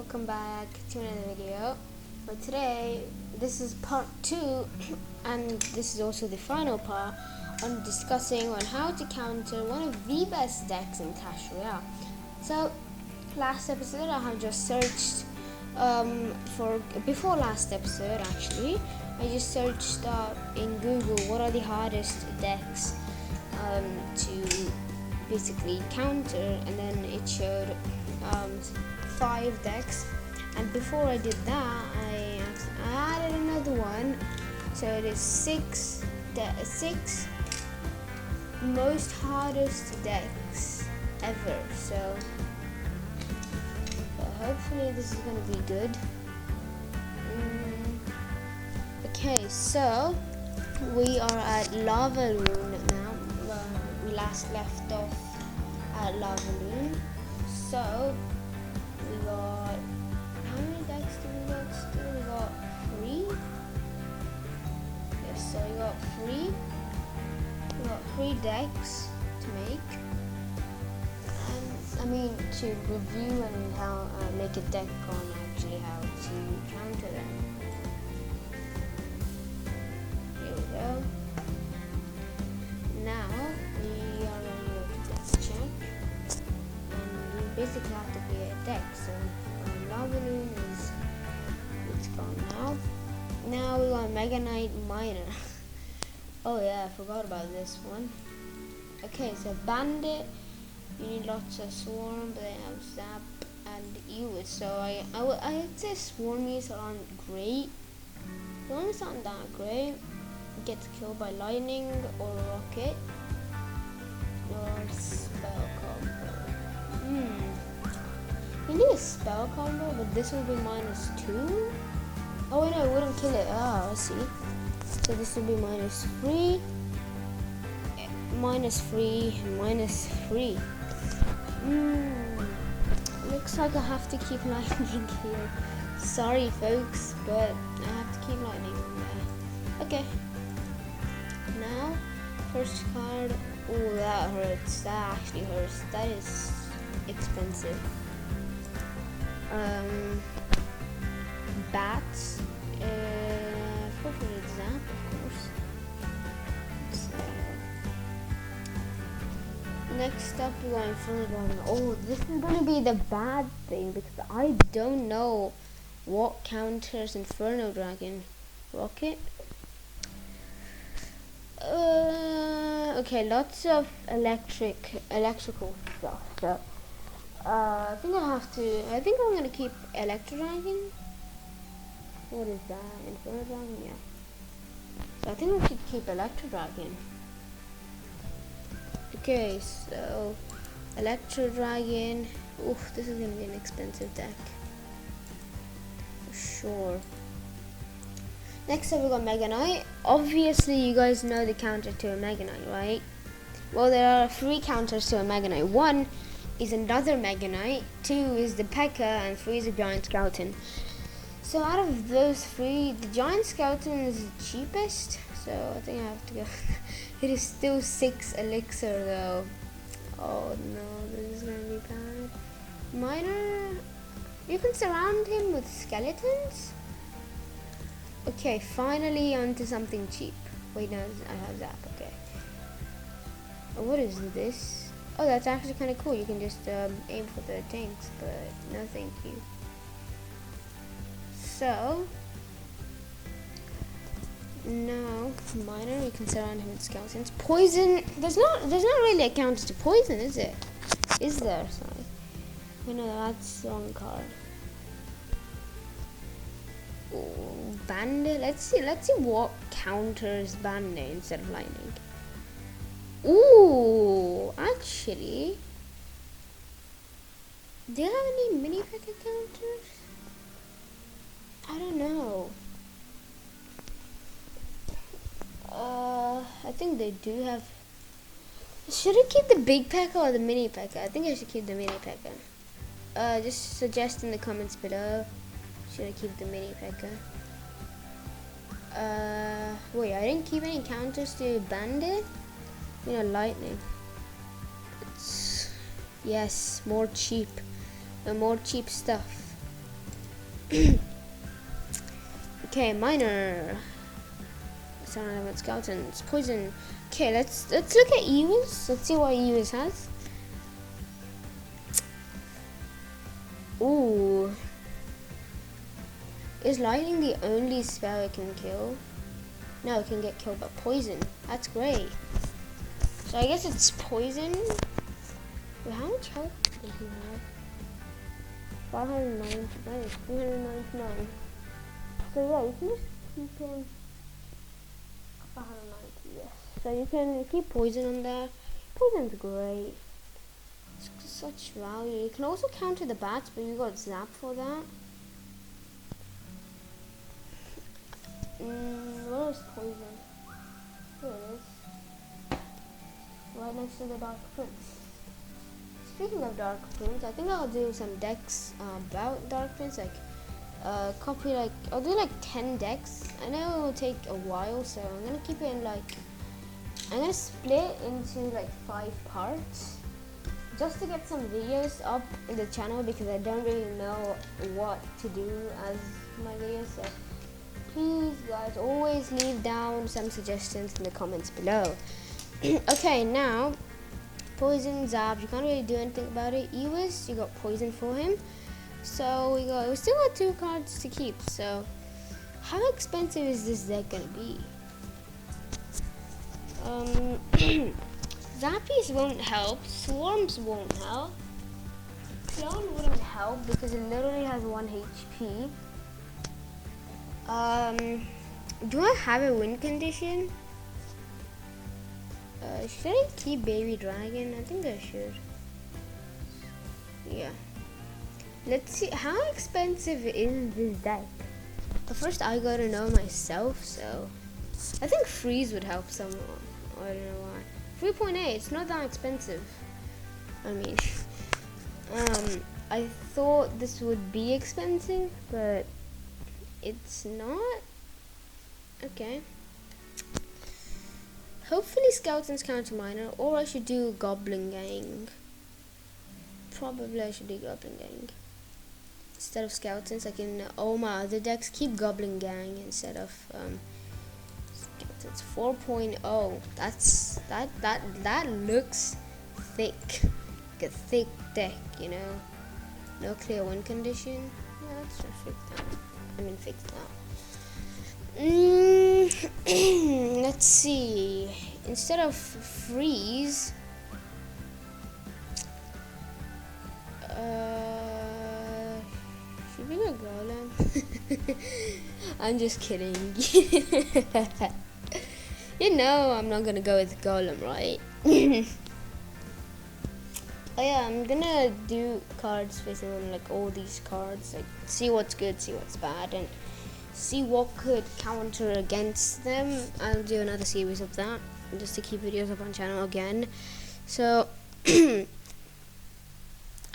welcome back to another video. For today, this is part 2 and this is also the final part on discussing on how to counter one of the best decks in Clash Royale. So last episode I have just searched before last episode actually I just searched in Google what are the hardest decks to basically counter, and then it showed 5 decks, and before I did that I added another one, so it is 6 most hardest decks ever. So hopefully this is gonna be good. Okay, so we are at Lava Loon now. We last left off at Lava Loon. So we got, how many decks do we got still? We got 3. Yes, so we got 3. We got 3 decks to make. And I mean to review and how make a deck on actually how to counter them. Here we go. Now we are going to go to deck check, and we basically have to create a deck. So Lava Loon is, it's gone now. Now we got Mega Knight Miner. Oh yeah, I forgot about this one. Okay, so Bandit, you need lots of Swarm, but they have Zap and Ewis. So I'd say Swarmies aren't great. Swarmies aren't that great. Gets killed by lightning or rocket or spell combo. You need a spell combo, but this will be -2. Oh wait, no, it wouldn't kill it. Ah, I see. So this will be -3, -3, -3. Looks like I have to keep lightning here. Sorry folks, but I have to keep lightning on there. Okay. Now, first card. Oh, that hurts. That actually hurts. That is expensive. Bats. For example, of course. So, next up, we're going Inferno Dragon. Oh, this is going to be the bad thing because I don't know what counters Inferno Dragon. Rocket. Okay, lots of electrical stuff. So, I think I'm gonna keep Electro Dragon. What is that? Inferno Dragon? Yeah. So I think I should keep Electro Dragon. Okay, so Electro Dragon. Oof, this is gonna be an expensive deck. For sure. Next up we got Mega Knight. Obviously you guys know the counter to a Mega Knight, right? Well, there are 3 counters to a Mega Knight. 1 is another Mega Knight, 2 is the P.E.K.K.A, and 3 is a Giant Skeleton. So out of those 3, the Giant Skeleton is the cheapest, so I think I have to go. It is still 6 elixir though. Oh no, this is gonna be bad. Miner, you can surround him with skeletons? Okay, finally onto something cheap. Wait, no, I have Zap, okay. What is this? Oh, that's actually kind of cool. You can just aim for the tanks, but no thank you. So, now, Miner, you can surround him with skeletons. Poison, there's not really a counter to poison, is it? Is there? Sorry. Oh, no, that's the wrong card. Ooh, Bandit. Let's see what counters Bandit instead of lightning. Ooh, actually, do you have any mini P.E.K.K.A counters? I don't know. I think they do have. Should I keep the big P.E.K.K.A or the mini P.E.K.K.A? I think I should keep the mini P.E.K.K.A. Just suggest in the comments below. Should I keep the mini P.E.K.K.A? Wait, I didn't keep any counters to Bandit? You know, lightning. Yes, more cheap stuff. Okay, minor. Sound about skeletons. Poison. Okay, let's look at Ewis. Let's see what Ewis has. Ooh. Is lightning the only spell it can kill? No, it can get killed by poison. That's great. So I guess it's poison. Wait, how much health does he have? 590. 399. So yeah, you can just keep him 590, yes. So you can keep poison on there. Poison's great. It's such value. You can also counter the bats, but you got zap for that. Where is poison? Here it is. Right next to the Dark Prince. Speaking of Dark Prince, I think I'll do some decks about Dark Prince, like copy, like I'll do like 10 decks. I know it will take a while, so I'm gonna keep it in like, I'm gonna split into like 5 parts just to get some videos up in the channel, because I don't really know what to do as my videos. So please guys, always leave down some suggestions in the comments below. Okay, now poison, zap, you can't really do anything about it. Ewis, you got poison for him. So we still got 2 cards to keep. So how expensive is this deck gonna be? Zappies won't help. Swarms won't help. Clone wouldn't help because it literally has 1 HP. Do I have a win condition? Should I keep Baby Dragon? I think I should. Yeah. Let's see, how expensive is this deck? But first I gotta know myself, so I think freeze would help someone. I don't know why. 3.8, it's not that expensive. I mean, I thought this would be expensive, but it's not. Okay. Hopefully skeletons counter minor, or I should do Goblin Gang. Probably I should do Goblin Gang instead of skeletons. I can all my other decks keep Goblin Gang instead of skeletons. 4.0. That looks thick, like a thick deck, you know. No clear win condition. Yeah, let's just fix that. I mean, fix that. Let's see. Instead of freeze, should we go golem? I'm just kidding. You know I'm not gonna go with golem, right? Oh yeah, I'm gonna do cards facing on like all these cards, like see what's good, see what's bad, and see what could counter against them. I'll do another series of that just to keep videos up on channel again. So I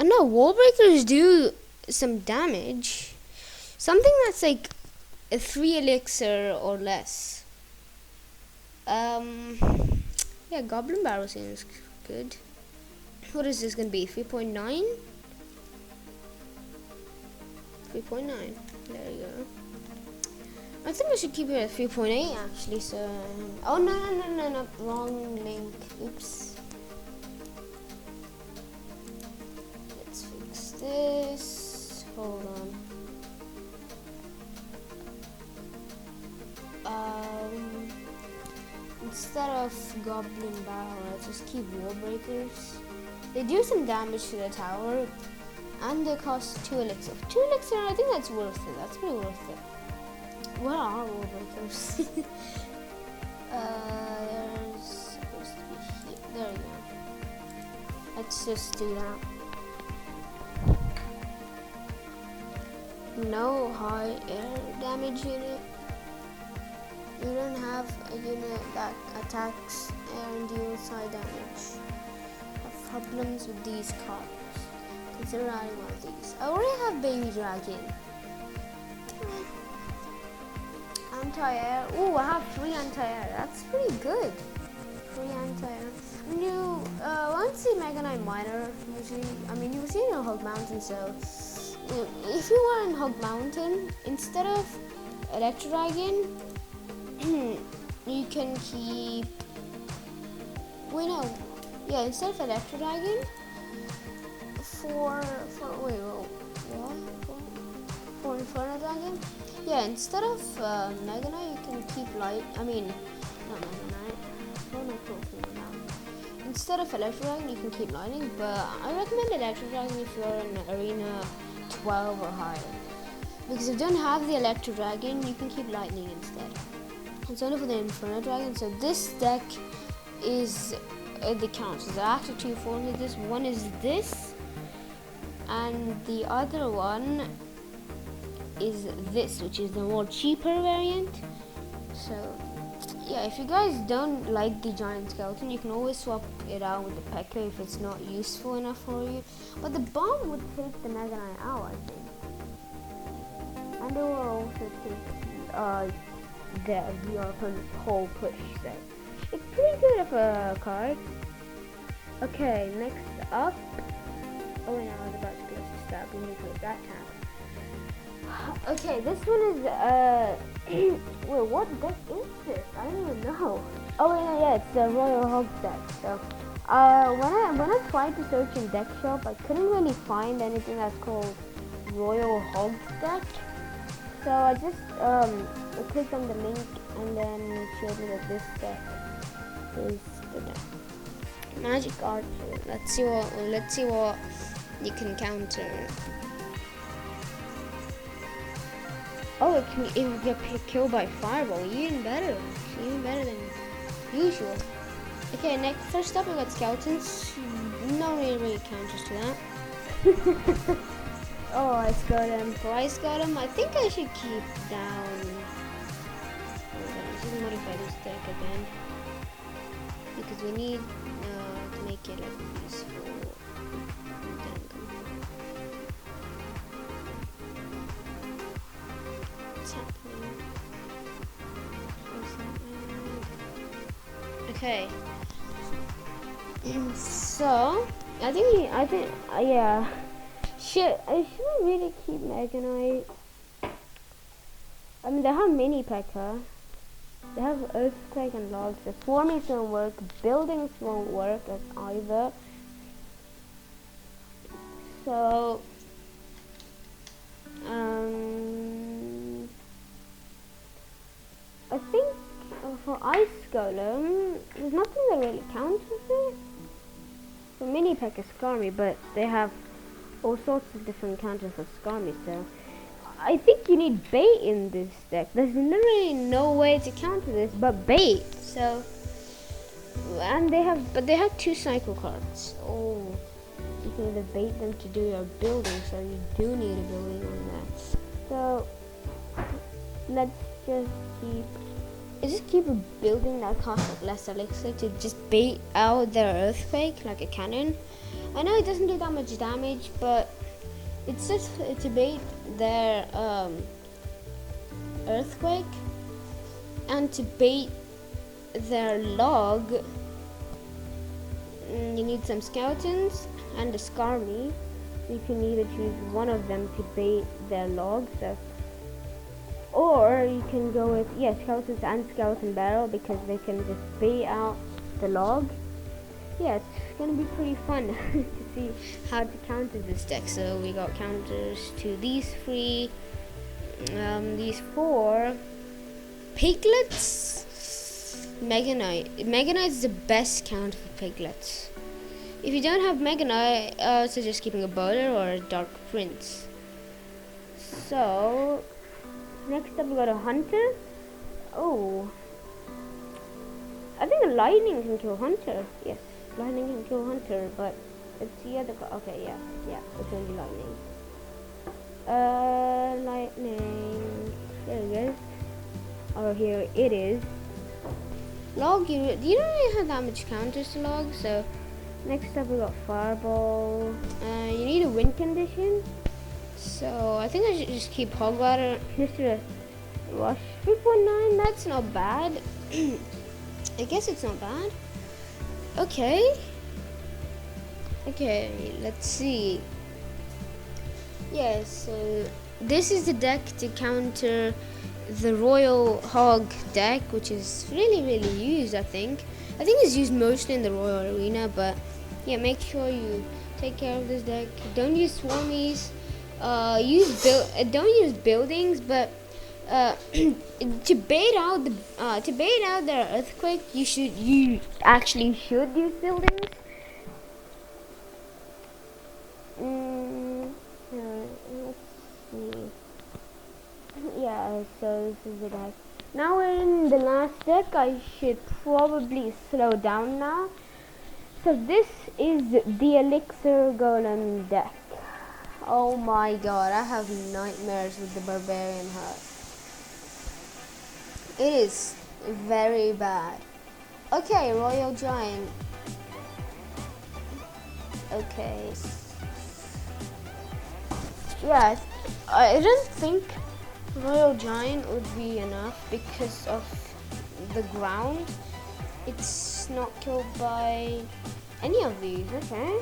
know wall breakers do some damage. Something that's like a 3 elixir or less. Yeah, Goblin Barrel seems good. What is this gonna be? 3.9? 3.9. There you go. I think I should keep it at 3.8 actually, so oh no, wrong link. Oops. Let's fix this. Hold on. Instead of Goblin Barrel, let's just keep Wall Breakers. They do some damage to the tower, and they cost 2 elixir. 2 elixir, I think that's worth it. That's pretty worth it. Where are Wall Breakers? There's supposed to be here. There you go. Let's just do that. No high air damage unit. You don't have a unit that attacks air and deals high damage. Have problems with these cards. Consider adding one of these. I already have Baby Dragon. Anti-air. Ooh, I have 3 anti-air. That's pretty good. 3 anti-air. You won't see Mega Knight Minor usually. I mean, you see it on Hulk Mountain, so if you are in Hog Mountain, instead of Electro Dragon, you can keep. Wait, no. Yeah, instead of Electro Dragon, for Inferno Dragon, yeah, instead of Mega Knight, you can keep Light. I mean, not Mega Knight. What am I talking about? Instead of Electro Dragon, you can keep Lightning, but I recommend Electro Dragon if you're in Arena 12 or higher. Because if you don't have the Electro Dragon, you can keep Lightning instead. It's only for the Inferno Dragon. So this deck is the counters. There are actually two forms of this. One is this, and the other one is this, which is the more cheaper variant. So yeah, if you guys don't like the giant skeleton, you can always swap it out with the P.E.K.K.A. if it's not useful enough for you. But the bomb would take the Mega Knight out, I think. And it will also take the whole push. So it's pretty good of a card. Okay, next up. Oh wait, no, I was about to close the tab. We need to close that tab. Okay, this one is wait, what deck is this? I don't even know. Oh wait, no, yeah, it's the Royal Hog deck. So when I tried to search in deck shop, I couldn't really find anything that's called Royal Hog deck. So I just clicked on the link and then it showed me that this deck is the deck. Magic Archer. Let's see what you can counter. Oh, it will get killed by Fireball. Even better than usual. Okay, first up we got Skeletons. No really counters to that. Oh, Ice Golem. For Ice Golem, I think I should keep down. I should modify this deck again because we need to make it useful. What's happening? Okay. So I think yeah. I shouldn't really keep Mega Knight. I mean, they have mini P.E.K.K.A. They have Earthquake and Logs. The Swarmies don't work. Buildings won't work as either. So, I think for Ice Golem, there's nothing that really counters it. For mini P.E.K.K.A. Skarmy, but they have all sorts of different counters for Skarmy, so I think you need bait in this deck. There's literally no way to counter this but bait. So, and they have two cycle cards. Oh, you can either bait them to do your building, so you do need a building on that. So let's just keep a building that costs like less elixir to just bait out their Earthquake like a cannon. I know it doesn't do that much damage, but it's just to bait their Earthquake and to bait their Log. You need some Skeletons and a Skarmy. You can either choose one of them to bait their Log, or you can go with Skeletons and Skeleton Barrel because they can just bait out the Log. Yeah, it's gonna be pretty fun to see how to counter this deck. So we got counters to these three, these four. Piglets, Mega Knight. Mega Knight is the best counter for Piglets. If you don't have Mega Knight, suggest keeping a Bowler or a Dark Prince. So next up we got a Hunter. Oh, I think a Lightning can kill Hunter. Yes. Lightning can kill Hunter, but it's the other okay, yeah, it's only Lightning. Lightning. There it is. Or here it is. Log, you don't really have that much counters to Log, so next up we got Fireball. You need a win condition, so I think I should just keep Hog Rider. Just a Rush 3.9. That's not bad. I guess it's not bad. Okay, let's see. Yes, so this is the deck to counter the Royal Hog deck, which is really used, I think. I think it's used mostly in the Royal Arena, but yeah, make sure you take care of this deck. Don't use swarmies. Don't use buildings, but to bait out the earthquake, you actually should use buildings. Let's see. Yeah, so this is the deck. Now we're in the last deck. I should probably slow down now. So this is the Elixir Golem deck. Oh my god, I have nightmares with the Barbarian Hut. It is very bad. Okay, Royal Giant. Okay. Yeah, I didn't think Royal Giant would be enough because of the ground. It's not killed by any of these, okay?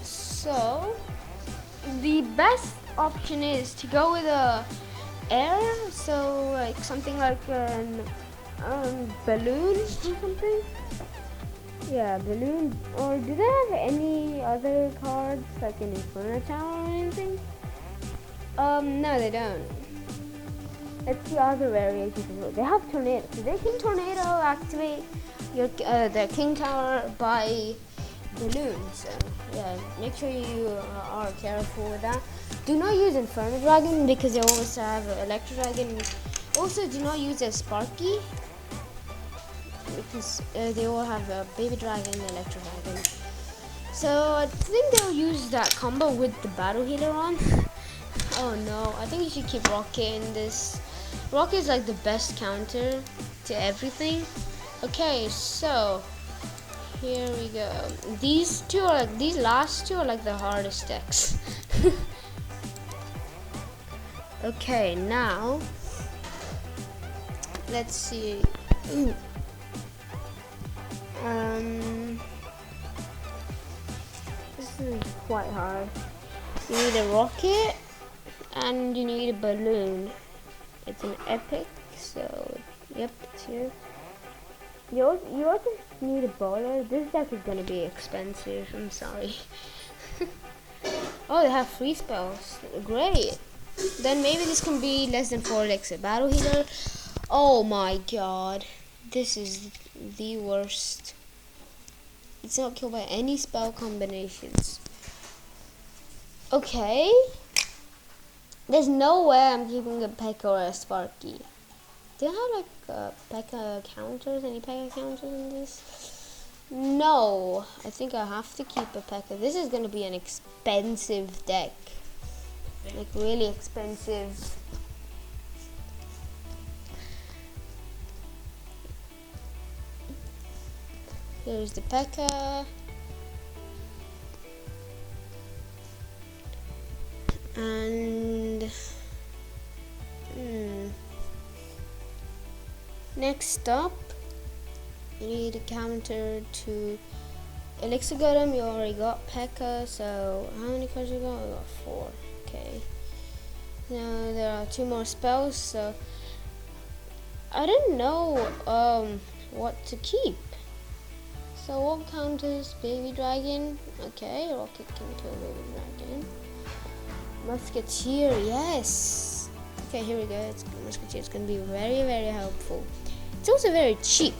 So, the best option is to go with a air, so like something like an balloon or something. Yeah, balloon. Or do they have any other cards like an Inferno Tower or anything? No, they don't. Let's see other variations of it. They have tornado. So they can tornado activate your the King Tower by balloons. So yeah, make sure you are careful with that. Do not use Inferno Dragon because they always have Electro Dragon. Also, do not use a Sparky because they all have a Baby Dragon and Electro Dragon. So I think they'll use that combo with the Battle Healer on. Oh no, I think you should keep Rocket in this. Rocket is like the best counter to everything. Okay, so here we go. These last two are like the hardest decks. Okay, now let's see. This is quite hard. You need a rocket and you need a balloon. It's an epic, so yep, it's here. You also need a bowler. This deck is gonna be expensive. I'm sorry. Oh, they have free spells. Great. Then maybe this can be less than 4 elixir. Battle Healer. Oh my god. This is the worst. It's not killed by any spell combinations. Okay. There's no way I'm keeping a P.E.K.K.A. or a Sparky. Do you have like P.E.K.K.A. counters? Any P.E.K.K.A. counters in this? No. I think I have to keep a P.E.K.K.A. This is going to be an expensive deck. Like really expensive. Here's the P.E.K.K.A. And next up, you need a counter to Elixir Golem. You already got P.E.K.K.A. So how many cards you got? I got 4. Okay. Now there are 2 more spells. So I didn't know what to keep. So what counters? Baby Dragon. Okay, Rocket can kill Baby Dragon. Musketeer, yes. Okay, here we go. It's Musketeer. It's going to be very helpful. It's also very cheap.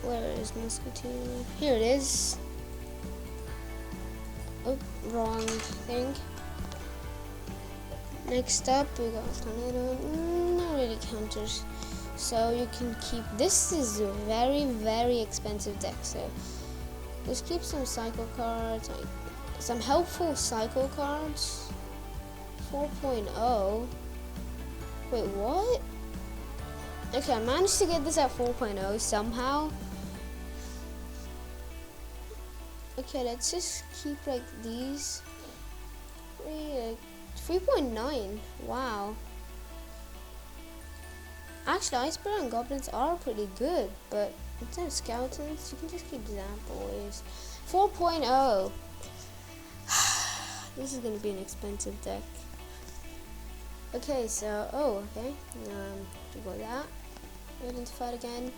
Where is Musketeer? Here it is. Oh, wrong thing. Next up, we got Tornado. Not really counters. So you can keep. This is a very expensive deck. So just keep some cycle cards. Some helpful cycle cards. 4.0. Wait, what? Okay, I managed to get this at 4.0 somehow. Okay, let's just keep like these. 3.9. Wow. Actually, Iceberg and Goblins are pretty good, but instead of Skeletons, you can just keep Zap always. 4.0. This is gonna be an expensive deck. Okay, so okay. To go that. Identified again.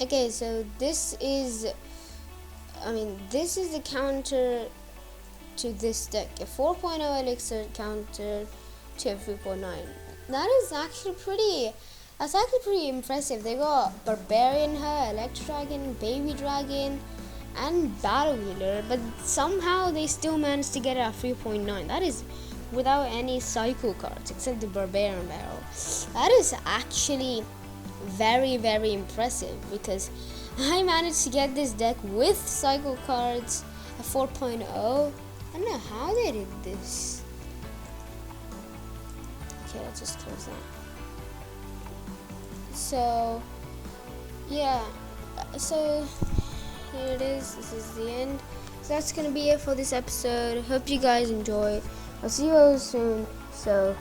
Okay, so this is the counter to this deck. A 4.0 elixir counter to a 3.9. That's actually pretty impressive. They got Barbarian her, Electro Dragon, Baby Dragon, and Battle Wheeler, but somehow they still managed to get it at 3.9. That is without any cycle cards except the Barbarian Barrel. That is actually very, very impressive, because I managed to get this deck with cycle cards at 4.0. I don't know how they did this. Okay, let's just close that. So yeah, so here it is. This is the end. So that's gonna be it for this episode. Hope you guys enjoyed. I'll see you all soon. So